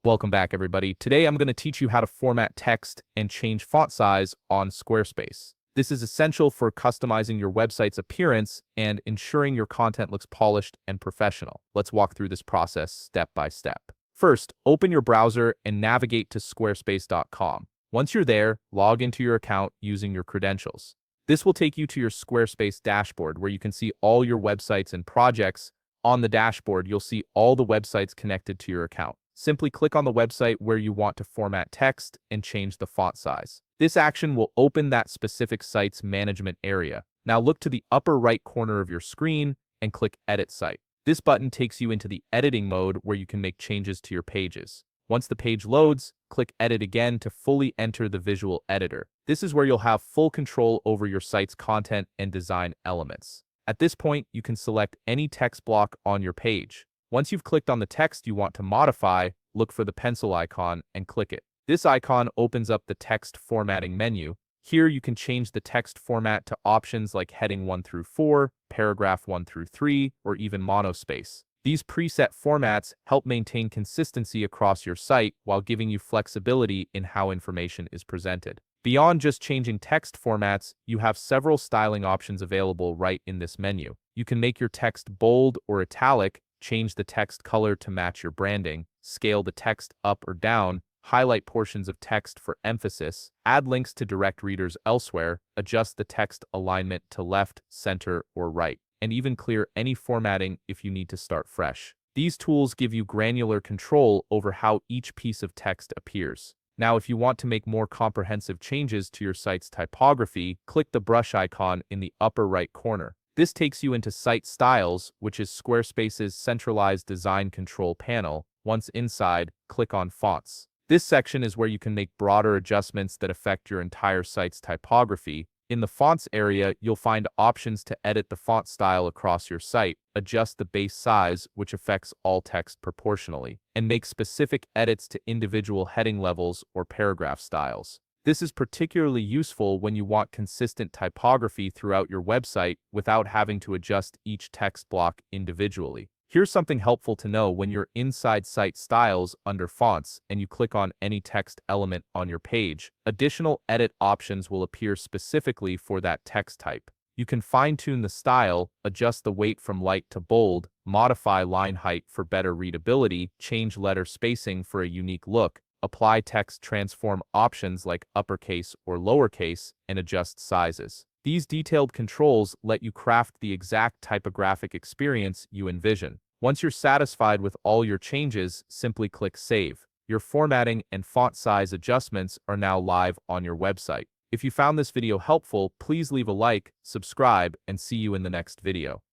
Welcome back, everybody. Today I'm going to teach you how to format text and change font size on Squarespace. This is essential for customizing your website's appearance and ensuring your content looks polished and professional. Let's walk through this process step by step. First, open your browser and navigate to squarespace.com. Once you're there, log into your account using your credentials. This will take you to your Squarespace dashboard where you can see all your websites and projects. On the dashboard, you'll see all the websites connected to your account. Simply click on the website where you want to format text and change the font size. This action will open that specific site's management area. Now look to the upper right corner of your screen and click Edit Site. This button takes you into the editing mode where you can make changes to your pages. Once the page loads, click Edit again to fully enter the visual editor. This is where you'll have full control over your site's content and design elements. At this point, you can select any text block on your page. Once you've clicked on the text you want to modify, look for the pencil icon and click it. This icon opens up the text formatting menu. Here you can change the text format to options like heading 1 through 4, paragraph 1 through 3, or even monospace. These preset formats help maintain consistency across your site while giving you flexibility in how information is presented. Beyond just changing text formats, you have several styling options available right in this menu. You can make your text bold or italic, change the text color to match your branding, scale the text up or down, highlight portions of text for emphasis, add links to direct readers elsewhere, adjust the text alignment to left, center, or right, and even clear any formatting if you need to start fresh. These tools give you granular control over how each piece of text appears. Now, if you want to make more comprehensive changes to your site's typography, click the brush icon in the upper right corner. This takes you into Site Styles, which is Squarespace's centralized design control panel. Once inside, click on Fonts. This section is where you can make broader adjustments that affect your entire site's typography. In the Fonts area, you'll find options to edit the font style across your site, adjust the base size, which affects all text proportionally, and make specific edits to individual heading levels or paragraph styles. This is particularly useful when you want consistent typography throughout your website without having to adjust each text block individually. Here's something helpful to know: when you're inside Site Styles under Fonts and you click on any text element on your page, additional edit options will appear specifically for that text type. You can fine-tune the style, adjust the weight from light to bold, modify line height for better readability, change letter spacing for a unique look, apply text transform options like uppercase or lowercase, and adjust sizes. These detailed controls let you craft the exact typographic experience you envision. Once you're satisfied with all your changes, simply click Save. Your formatting and font size adjustments are now live on your website. If you found this video helpful, please leave a like, subscribe, and see you in the next video.